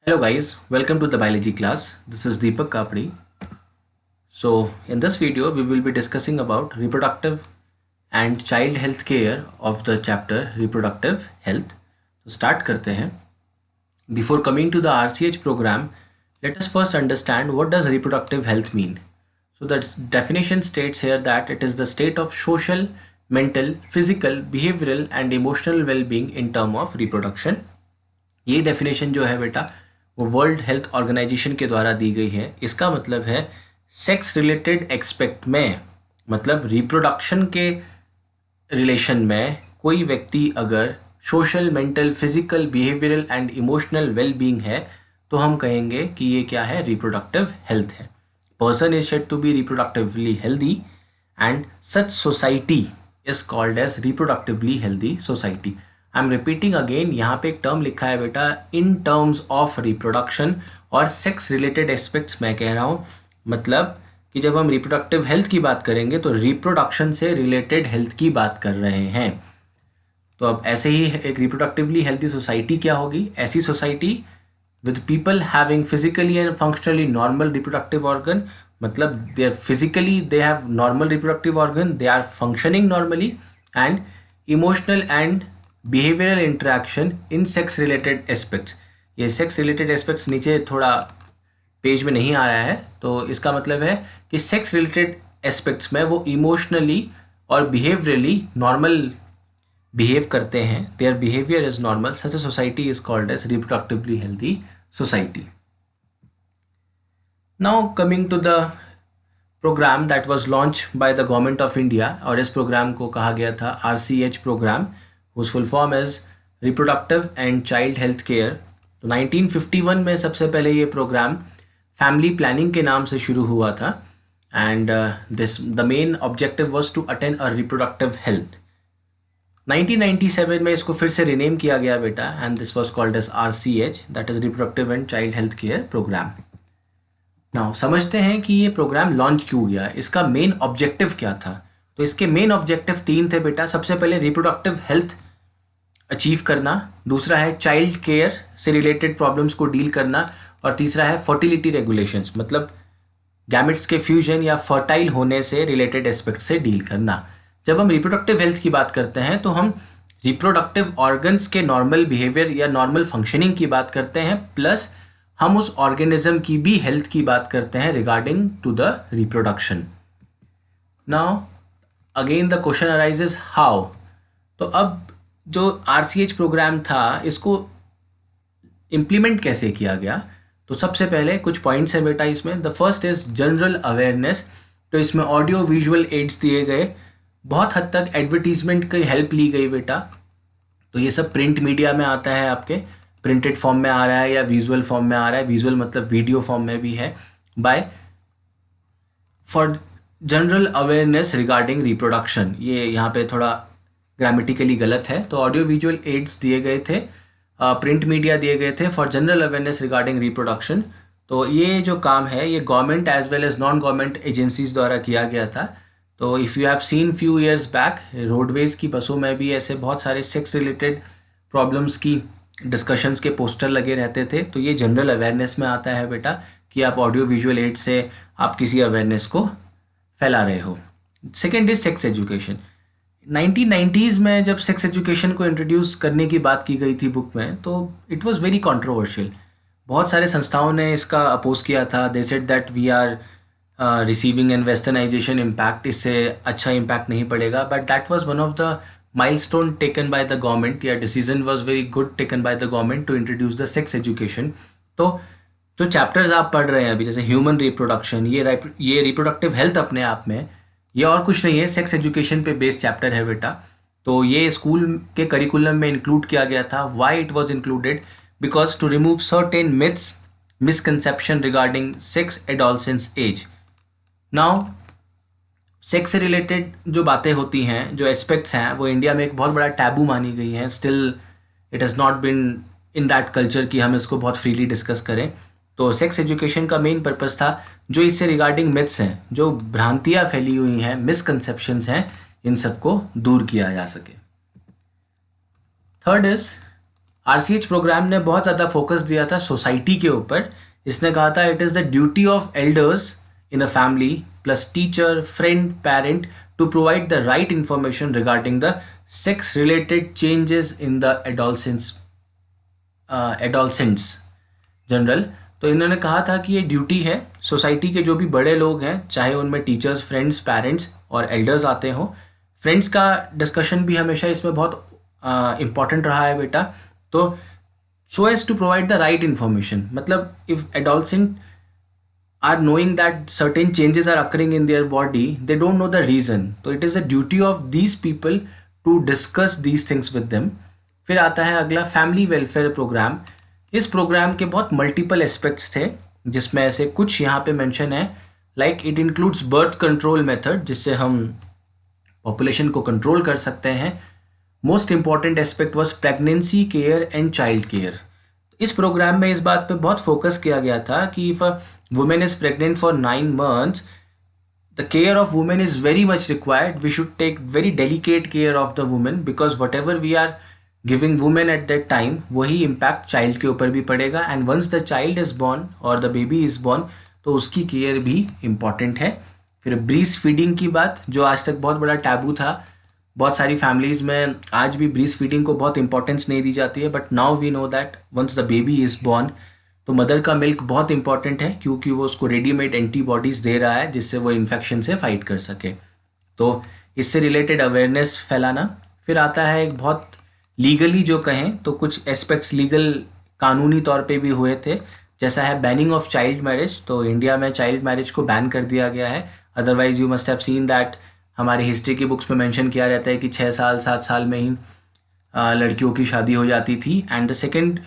Hello guys, welcome to the biology class. This is Deepak Kapri. So in this video we will be discussing about reproductive and child health care of the chapter reproductive health. So start करते हैं. Before coming to the RCH program, let us first understand what does reproductive health mean. So the definition states here that it is the state of social, mental, physical, behavioral and emotional well-being in term of reproduction. ये definition जो है बेटा वो world health organisation के द्वारा दी गई है. इसका मतलब है सेक्स रिलेटेड एक्सपेक्ट में, मतलब रिप्रोडक्शन के रिलेशन में कोई व्यक्ति अगर social, mental, physical, behavioural and emotional well being है तो हम कहेंगे कि ये क्या है, रिप्रोडक्टिव हेल्थ है. Person is said to be reproductively healthy and such society is called as reproductively healthy society. I am repeating again, यहाँ पे एक टर्म लिखा है बेटा इन टर्म्स ऑफ रिप्रोडक्शन और सेक्स रिलेटेड एस्पेक्ट्स. मैं कह रहा हूँ मतलब कि जब हम रिप्रोडक्टिव हेल्थ की बात करेंगे तो रिप्रोडक्शन से रिलेटेड हेल्थ की बात कर रहे हैं. तो अब ऐसे ही एक रिप्रोडक्टिवली हेल्थी सोसाइटी क्या होगी, ऐसी society with people having physically and functionally normal reproductive organ, मतलब they are physically they have normal reproductive organ, they are functioning normally and emotional and behavioural interaction in sex related aspects. ये sex related aspects नीचे थोड़ा page में नहीं आ रहा है, तो इसका मतलब है कि सेक्स रिलेटेड एस्पेक्ट्स में वो इमोशनली और बिहेवियरली नॉर्मल बिहेव करते हैं. Their behaviour is normal. Such a society is called as reproductively healthy society. Now coming to the programme that was launch by the government of India, और इस programme को कहा गया था RCH programme, whose full form is Reproductive and Child Health Care. तो 1951 में सबसे पहले ये प्रोग्राम फैमिली प्लानिंग के नाम से शुरू हुआ था and the main objective was to attain a reproductive health. 1997 में इसको फिर से रिनेम किया गया बेटा and this was called as RCH, that is reproductive and child health care programme. Now समझते हैं कि ये प्रोग्राम लॉन्च क्यों हुआ, इसका मेन ऑब्जेक्टिव क्या था. तो इसके मेन ऑब्जेक्टिव 3 थे बेटा. सबसे पहले रिप्रोडक्टिव हेल्थ अचीव करना, दूसरा है चाइल्ड केयर से रिलेटेड प्रॉब्लम्स को डील करना, और तीसरा है फर्टिलिटी रेगुलेशंस, मतलब गैमेट्स के फ्यूजन या फर्टाइल होने से रिलेटेड एस्पेक्ट से डील करना. जब हम रिप्रोडक्टिव हेल्थ की बात करते हैं तो हम रिप्रोडक्टिव ऑर्गन्स के नॉर्मल बिहेवियर या नॉर्मल फंक्शनिंग की बात करते हैं, प्लस हम उस ऑर्गेनिज्म की भी हेल्थ की बात करते हैं regarding to the reproduction. Now again the question arises how. तो अब जो RCH प्रोग्राम था इसको इम्प्लीमेंट कैसे किया गया, तो सबसे पहले कुछ पॉइंट्स हैं बेटा इसमें. The first is general awareness. तो इसमें ऑडियो विजुअल एड्स दिए गए, बहुत हद तक एडवर्टीजमेंट की हेल्प ली गई बेटा. तो ये सब प्रिंट मीडिया में आता है, आपके प्रिंटेड फॉर्म में आ रहा है या विजुअल फॉर्म में आ रहा है. विजुअल मतलब वीडियो फॉर्म में भी है. For general awareness regarding reproduction, ये यहाँ पे थोड़ा ग्रामेटिकली गलत है. तो ऑडियो विजुअल एड्स दिए गए थे, प्रिंट मीडिया दिए गए थे for general awareness regarding reproduction. तो ये जो काम है ये government as well as non government agencies द्वारा किया गया था. तो if you have seen few years back, roadways की बसों में भी ऐसे बहुत सारे सेक्स रिलेटेड प्रॉब्लम्स की डिस्कशंस के पोस्टर लगे रहते थे. तो ये जनरल अवेयरनेस में आता है बेटा कि आप ऑडियो विजुअल एड से आप किसी अवेयरनेस को फैला रहे हो. Second is sex education. 1990s में जब सेक्स एजुकेशन को इंट्रोड्यूस करने की बात की गई थी बुक में, तो इट वाज वेरी कंट्रोवर्शियल. बहुत सारे संस्थाओं ने इसका अपोज किया था. They said that we are receiving an westernisation impact, इससे अच्छा इम्पैक्ट नहीं पड़ेगा. But that was one of the milestone taken by the government, या decision was very good taken by the government to introduce the sex education. तो जो chapters आप पढ़ रहे हैं अभी, जैसे ह्यूमन रिप्रोडक्शन, ये रिप्रोडक्टिव हेल्थ अपने आप में ये और कुछ नहीं है, सेक्स एजुकेशन पे बेस्ड चैप्टर है बेटा. तो ये स्कूल के करिकुलम में इंक्लूड किया गया था. Why it was included, because to remove certain myths, misconception regarding sex adolescence age. Now sex से रिलेटेड जो बातें होती हैं, जो एस्पेक्ट्स हैं, वो इंडिया में एक बहुत बड़ा टैबू मानी गई हैं. Still it has not been in that culture कि हम इसको बहुत फ्रीली डिस्कस करें. तो सेक्स एजुकेशन का मेन पर्पस था जो इससे रिगार्डिंग मिथ्स हैं, जो भ्रांतियाँ फैली हुई हैं, मिसकंसेप्शंस हैं, इन सबको दूर किया जा सके. थर्ड इज RCH प्रोग्राम ने बहुत ज़्यादा फोकस दिया था सोसाइटी के ऊपर। इसने कहा था it is the duty of elders in a family plus teacher friend parent to provide the right information regarding the sex related changes in the adolescents general. तो इन्होंने कहा था कि ये ड्यूटी है, सोसाइटी के जो भी बड़े लोग हैं, चाहे उनमें टीचर्स फ्रेंड्स पेरेंट्स और एल्डर्स आते हों, फ्रेंड्स का डिस्कशन भी हमेशा इसमें बहुत इम्पॉर्टेंट रहा है बेटा। तो so as to provide the right information, मतलब if adolescent are knowing that certain changes are occurring in their body, they don't know the reason, तो it is the duty of these people to discuss these things with them। फिर आता है अगला family welfare programme. इस programme के बहुत multiple aspects थे, जिसमें ऐसे कुछ यहाँ पे मेंशन है, like it includes birth control method, जिससे हम पॉपुलेशन को कंट्रोल कर सकते हैं। Most important aspect was pregnancy care and child care. इस प्रोग्राम में इस बात पे बहुत फोकस किया गया था कि if a women is pregnant for 9 months, the care of women is very much required. We should take very delicate care of the woman because whatever we are giving women at that time, वही impact child के ऊपर भी पड़ेगा। and once the child is born or the baby is born, तो उसकी care भी important है। फिर ब्रीस्ट फीडिंग की बात, जो आज तक बहुत बड़ा टैबू था, बहुत सारी फैमिलीज़ में आज भी ब्रीस्ट फीडिंग को बहुत इंपॉर्टेंस नहीं दी जाती है, but now we know that once the baby is born, तो मदर का मिल्क बहुत इंपॉर्टेंट है, क्योंकि वो उसको रेडीमेड एंटीबॉडीज़ दे रहा है जिससे वो इन्फेक्शन से फाइट कर सके। तो इससे रिलेटेड अवेयरनेस फैलाना। फिर आता है एक बहुत लीगली जो कहें तो कुछ एस्पेक्ट्स लीगल कानूनी तौर पे भी हुए थे, जैसा है बैनिंग ऑफ चाइल्ड मैरिज। तो इंडिया में चाइल्ड मैरिज को बैन कर दिया गया है। Otherwise you must have seen that हमारी हिस्ट्री की बुक्स में मेंशन किया रहता है कि 6 साल 7 साल में ही लड़कियों की शादी हो जाती थी। And the second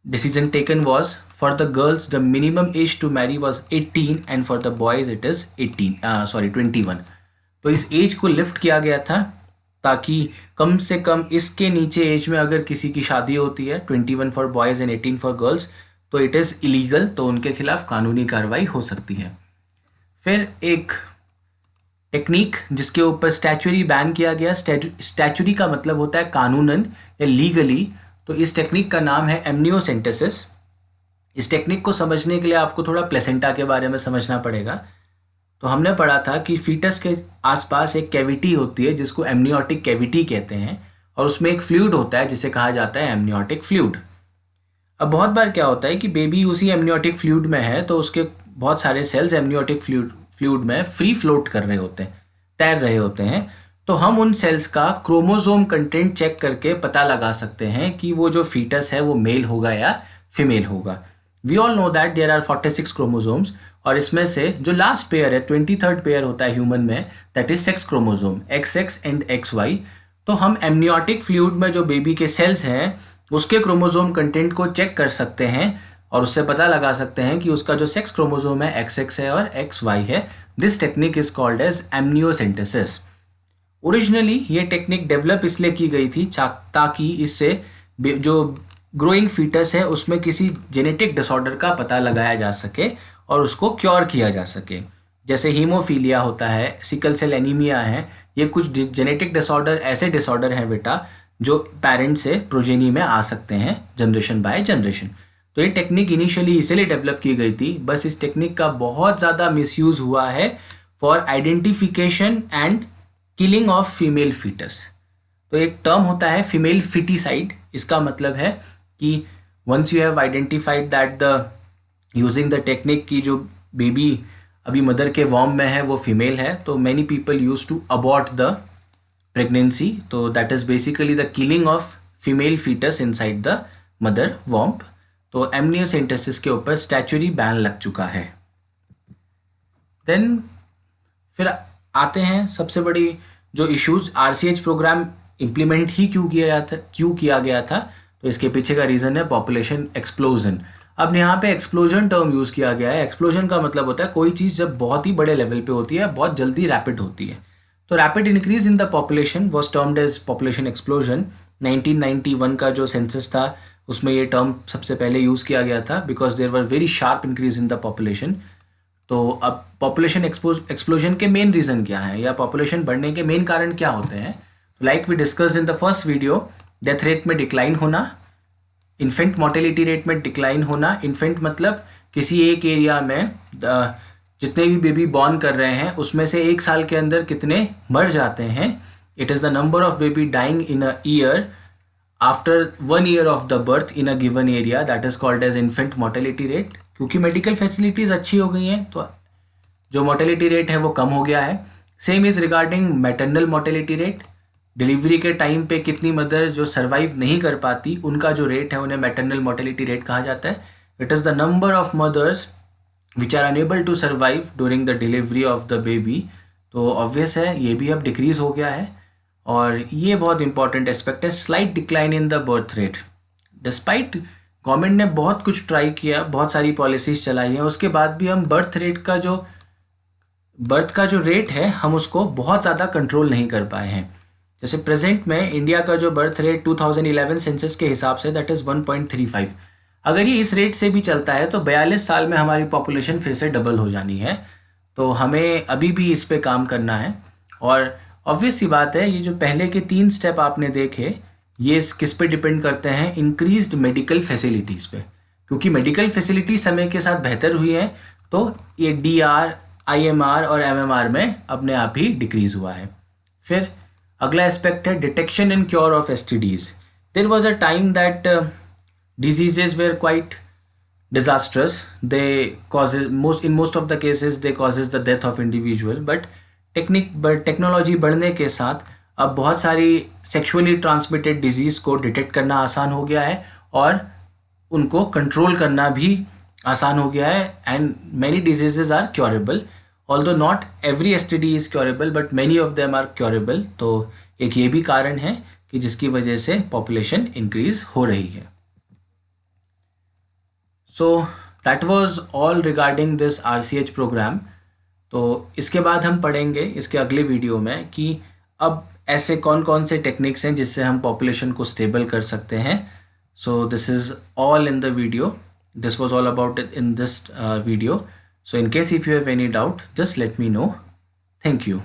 decision taken was for the girls the minimum age to marry was 18 and for the boys it is 21। तो इस एज को लिफ्ट किया गया था ताकि कम से कम इसके नीचे एज में अगर किसी की शादी होती है 21 for boys and 18 for girls, तो इट इज़ इलीगल, तो उनके खिलाफ कानूनी कार्रवाई हो सकती है। फिर एक टेक्निक जिसके ऊपर स्टैचुरी बैन किया गया। स्टैचुरी का मतलब होता है कानूनन या लीगली, तो इस टेक्निक का नाम है एमनियोसेंटेसिस। इस टेक्निक को समझने के लिए आपको थोड़ा प्लेसेंटा के बारे में समझना पड़ेगा। तो हमने पढ़ा था कि फीटस के आसपास एक कैविटी होती है जिसको एमनियोटिक कैविटी कहते हैं, और उसमें एक फ्लूइड होता है जिसे कहा जाता है एमनियोटिक फ्लूइड। अब बहुत बार क्या होता है कि बेबी उसी एमनियोटिक फ्लूइड में है, तो उसके बहुत सारे सेल्स एमनियोटिक फ्लूइड में फ्री फ्लोट कर रहे होते हैं, तैर रहे होते हैं। तो हम उन सेल्स का क्रोमोसोम कंटेंट चेक करके पता लगा सकते हैं कि वो जो फीटस है वो मेल होगा या फीमेल होगा। We all know that there are 46 chromosomes, और इसमें से जो लास्ट पेयर है 23rd पेयर होता है ह्यूमन में, that is sex chromosome XX and XY। तो हम एमनियोटिक फ्लूइड में जो बेबी के सेल्स हैं उसके क्रोमोसोम कंटेंट को चेक कर सकते हैं और उससे पता लगा सकते हैं कि उसका जो सेक्स क्रोमोसोम है XX है और XY है। This technique is called as amniocentesis. Originally ये टेक्निक डेवलप इसलिए की गई थी ताकि इससे जो ग्रोइंग फीटस है उसमें किसी जेनेटिक डिसऑर्डर का पता लगाया जा सके और उसको क्योर किया जा सके। जैसे हीमोफीलिया होता है, सिकल सेल एनीमिया है, ये कुछ जेनेटिक डिसऑर्डर ऐसे डिसऑर्डर हैं बेटा जो पेरेंट से प्रोजेनी में आ सकते हैं जनरेशन बाय जनरेशन। तो ये टेक्निक इनिशियली इसीलिए डेवलप की गई थी, बस इस टेक्निक का बहुत ज़्यादा मिसयूज हुआ है for identification and killing of female foetus. तो एक टर्म होता है फीमेल फिटिसाइड। इसका मतलब है कि once you have identified that the using the technique की जो बेबी अभी मदर के वॉर्म में है वो फीमेल है, तो many people use to abort the pregnancy. तो that is basically the killing of female foetus inside the mother वॉर्म। तो एमनियोसेंटेसिस के ऊपर स्टैचुरी बैन लग चुका है। देन फिर आते हैं सबसे बड़ी जो इश्यूज, RCH प्रोग्राम इम्प्लीमेंट ही क्यों किया गया था, तो इसके पीछे का रीज़न है पॉपुलेशन एक्सप्लोजन। अब यहाँ पे एक्सप्लोजन टर्म यूज़ किया गया है। एक्सप्लोजन का मतलब होता है कोई चीज़ जब बहुत ही बड़े लेवल पे होती है, बहुत जल्दी रैपिड होती है। तो rapid increase in the population was termed as population explosion. 1991 का जो सेंसस था उसमें ये टर्म सबसे पहले यूज़ किया गया था because there were very sharp increase in the population. तो अब पॉपुलेशन एक्सप्लोजन के मेन रीज़न क्या है या पॉपुलेशन बढ़ने के मेन कारण क्या होते हैं? Like we discussed in the first video, death rate में डिक्लाइन होना, इन्फेंट मोर्टेलिटी रेट में डिक्लाइन होना, इन्फेंट मतलब किसी एक एरिया में जितने भी बेबी बॉर्न कर रहे हैं उसमें से एक साल के अंदर कितने मर जाते हैं. It is the number of baby dying in a year after 1 year of the birth in a given area, that is called as infant mortality rate. क्योंकि मेडिकल फैसिलिटीज़ अच्छी हो गई हैं तो जो मोर्टेलिटी रेट है वो कम हो गया है. Same is regarding maternal mortality rate. Delivery के टाइम पे कितनी मदर जो सर्वाइव नहीं कर पाती उनका जो रेट है उन्हें मैटरनल मोर्टेलिटी रेट कहा जाता है. It is the number of mothers which are unable to survive during the delivery of the baby. तो ऑब्वियस है ये भी अब डिक्रीज हो गया है. और ये बहुत इंपॉर्टेंट एस्पेक्ट है, slight decline in the birth rate. Despite government ने बहुत कुछ ट्राई किया, बहुत सारी पॉलिसीज चलाई हैं, उसके बाद भी हम बर्थ का जो रेट है हम उसको बहुत ज़्यादा कंट्रोल नहीं कर पाए हैं. जैसे प्रेजेंट में इंडिया का जो बर्थ रेट 2011 सेंसस के हिसाब से दैट इज़ 1.35. अगर ये इस रेट से भी चलता है तो 42 साल में हमारी पॉपुलेशन फिर से डबल हो जानी है. तो हमें अभी भी इस पे काम करना है. और ऑब्वियस सी बात है, ये जो पहले के 3 स्टेप आपने देखे ये किस पे डिपेंड करते हैं, इंक्रीज्ड मेडिकल फैसिलिटीज़ पे. क्योंकि मेडिकल फैसिलिटी समय के साथ बेहतर हुई है तो ये DR, IMR और MMR में अपने आप ही डिक्रीज़ हुआ है. फिर अगला एस्पेक्ट है detection and cure of STDs. There was a time that diseases were quite disastrous. They causes in most of the cases they causes the death of individual. But technology बढ़ने के साथ अब बहुत सारी सेक्सुअली ट्रांसमिटेड डिजीज़ को detect करना आसान हो गया है और उनको कंट्रोल करना भी आसान हो गया है. And many diseases are curable, although not every STD is curable but many of them are curable. तो एक ये भी कारण है कि जिसकी वजह से पॉपुलेशन इंक्रीज हो रही है. So that was all regarding this RCH programme. तो इसके बाद हम पढ़ेंगे इसके अगले वीडियो में कि अब ऐसे कौन कौन से टेक्निक्स हैं जिससे हम पॉपुलेशन को स्टेबल कर सकते हैं. So this is all in the video. This was all about it in this video. So in case if you have any doubt, just let me know. Thank you.